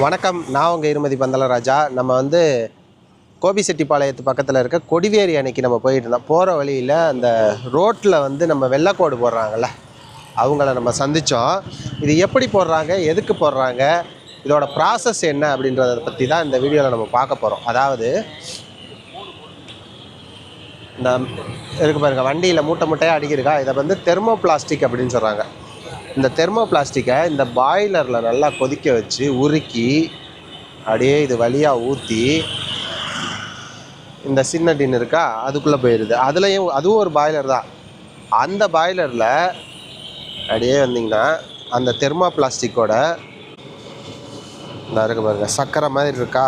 வணக்கம், நான் உங்கள் இருமதி பந்தலராஜா. நம்ம வந்து கோபிசெட்டிப்பாளையத்து பக்கத்தில் இருக்க கொடிவேரி அணைக்கு நம்ம போயிட்டு இருந்தோம். போகிற வழியில் அந்த ரோட்டில் வந்து நம்ம வெள்ளைக்கோடு போடுறாங்கள்ல, அவங்கள நம்ம சந்தித்தோம். இது எப்படி போடுறாங்க, எதுக்கு போடுறாங்க, இதோட ப்ராசஸ் என்ன அப்படின்றத பற்றி தான் இந்த வீடியோவில் நம்ம பார்க்க போகிறோம். அதாவது இந்த இருக்கு பாருங்கள், வண்டியில் மூட்டை மூட்டையாக அடிக்கிறக்கா, இதை வந்து தெர்மோ பிளாஸ்டிக் அப்படின்னு சொல்கிறாங்க. இந்த தெர்மோ பிளாஸ்டிக்கை இந்த பாய்லரில் நல்லா கொதிக்க வச்சு உருக்கி அப்படியே இது வழியாக ஊற்றி இந்த சின்ன டின் இருக்கா அதுக்குள்ளே போயிடுது. அதுவும் ஒரு பாய்லர் தான். அந்த பாய்லரில் அப்படியே வந்திங்கன்னா அந்த தெர்மோ பிளாஸ்டிக்கோட இந்த இருக்கு பாருங்க, சர்க்கரை மாதிரி இருக்கா,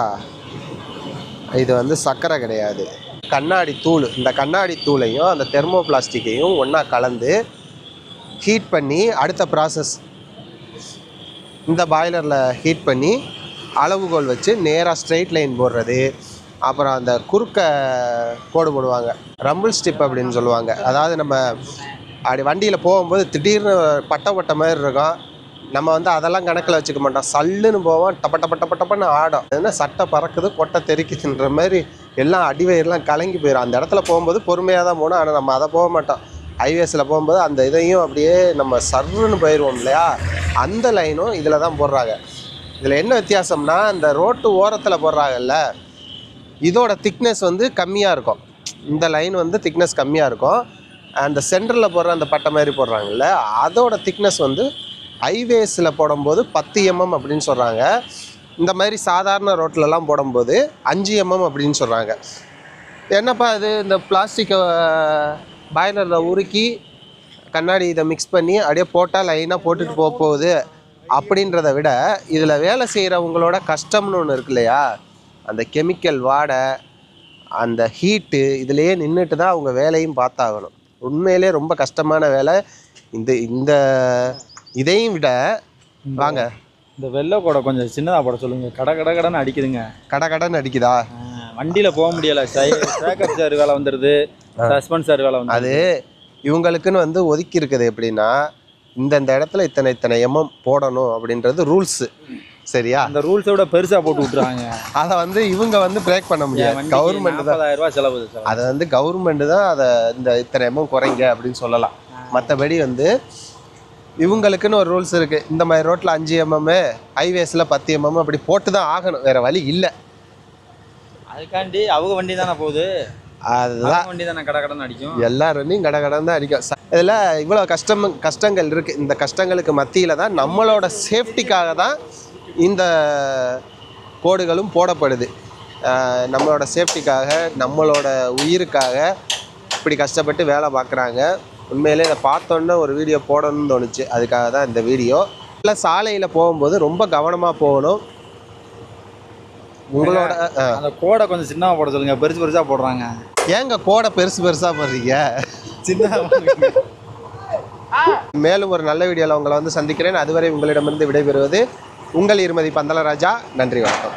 இது வந்து சர்க்கரை கிடையாது, கண்ணாடி தூள். இந்த கண்ணாடி தூளையும் அந்த தெர்மோ பிளாஸ்டிக்கையும் ஒன்றா கலந்து ஹீட் பண்ணி அடுத்த ப்ராசஸ் இந்த பாய்லரில் ஹீட் பண்ணி அளவுகோல் வச்சு நேராக ஸ்ட்ரெயிட் லைன் போடுறது. அப்புறம் அந்த குறுக்க கோடு போடுவாங்க, ரம்பிள் ஸ்டிப் அப்படின்னு சொல்லுவாங்க. அதாவது நம்ம அப்படி வண்டியில் போகும்போது திடீர்னு பட்டை மாதிரி இருக்கும், நம்ம வந்து அதெல்லாம் கணக்கில் வச்சுக்க மாட்டோம், சல்லுன்னு போவோம், டப்பன்னு ஆடும், என்ன சட்டை பறக்குது கொட்டை தெறிக்குதுன்ற மாதிரி எல்லாம் அடிவயிரெலாம் கலங்கி போயிடும். அந்த இடத்துல போகும்போது பொறுமையாக தான் போகணும், ஆனால் நம்ம அதை போக மாட்டோம். ஹைவேஸில் போகும்போது அந்த இதையும் அப்படியே நம்ம சர்ன்னு போயிடுவோம் இல்லையா, அந்த லைனும் இதில் தான் போடுறாங்க. இதில் என்ன வித்தியாசம்னா, இந்த ரோட்டு ஓரத்தில் போடுறாங்கல்ல, இதோட திக்னஸ் வந்து கம்மியாக இருக்கும். இந்த லைன் வந்து திக்னஸ் கம்மியாக இருக்கும். அந்த சென்டரில் போடுற அந்த பட்டை மாதிரி போடுறாங்கல்ல, அதோட திக்னஸ் வந்து ஹைவேஸில் போடும்போது 10 mm அப்படின்னு சொல்கிறாங்க. இந்த மாதிரி சாதாரண ரோட்லலாம் போடும்போது 5 mm அப்படின்னு சொல்கிறாங்க. என்னப்பா இது, இந்த பிளாஸ்டிக்கை பாய்லரில் உருக்கி கண்ணாடி இதை மிக்ஸ் பண்ணி அப்படியே போட்டால் லைனாக போட்டுட்டு போகுது அப்படின்றத விட, இதில் வேலை செய்கிறவங்களோட கஷ்டம்னு ஒன்று இருக்கு இல்லையா, அந்த கெமிக்கல் வாடை, அந்த ஹீட்டு, இதிலையே நின்றுட்டு தான் அவங்க வேலையும் பார்த்தாகணும். உண்மையிலே ரொம்ப கஷ்டமான வேலை. இந்த இதையும் விட வாங்க, இந்த வெள்ளை கூட கொஞ்சம் சின்னதாக போட சொல்லுங்கள். கடைன்னு அடிக்குதுங்க, கடைன்னு அடிக்குதா, வண்டியில் போக முடியலை, ஸ்ட்ரைக்கர் சார் வேலை வந்துடுது, சஸ்பென்ஸ் சார் வேலை வந்து. அது இவங்களுக்குன்னு வந்து ஒதுக்கி இருக்குது எப்படின்னா, இந்த இடத்துல இத்தனை எம்எம் போடணும் அப்படின்றது ரூல்ஸு, சரியா? அந்த ரூல்ஸோட பெருசாக போட்டு விட்றாங்க. அதை வந்து இவங்க வந்து பிரேக் பண்ண முடியாது, கவர்மெண்ட் தான். 40,000 செலவு. அதை வந்து கவர்மெண்ட் தான் அதை இத்தனை எம்எம் குறைங்க அப்படின்னு சொல்லலாம். மற்றபடி வந்து இவங்களுக்குன்னு ஒரு ரூல்ஸ் இருக்குது. இந்த மாதிரி ரோட்டில் 5 mm, ஹைவேஸில் 10 mm அப்படி போட்டு தான் ஆகணும், வேறு வழி இல்லை. அதுக்காண்டி அவங்க வண்டி தானே போகுது, அதுதான் வண்டி தானே கடைன்னு அடிக்கும், எல்லா வண்டியும் கடைன்னு தான் அடிக்கும். இதில் இவ்வளோ கஷ்டங்கள் இருக்குது. இந்த கஷ்டங்களுக்கு மத்தியில் தான் நம்மளோட சேஃப்டிக்காக தான் இந்த கோடுகளும் போடப்படுது. நம்மளோட சேஃப்டிக்காக, நம்மளோட உயிருக்காக இப்படி கஷ்டப்பட்டு வேலை பார்க்குறாங்க. உண்மையிலே இதை பார்த்தோன்னே ஒரு வீடியோ போடணும்னு தோணுச்சு, அதுக்காக தான் இந்த வீடியோ. இல்லை, சாலையில் போகும்போது ரொம்ப கவனமாக போகணும். உங்களோட அந்த கோடை கொஞ்சம் சின்னமாக போட சொல்லுங்கள், பெருசாக போடுறாங்க. ஏங்க கோடை பெருசாக போடுறீங்க, சின்ன. மேலும் ஒரு நல்ல வீடியோவில் உங்களை வந்து சந்திக்கிறேன். அதுவரை உங்களிடமிருந்து விடைபெறுவது உங்கள் இருமதி பந்தலராஜா. நன்றி, வணக்கம்.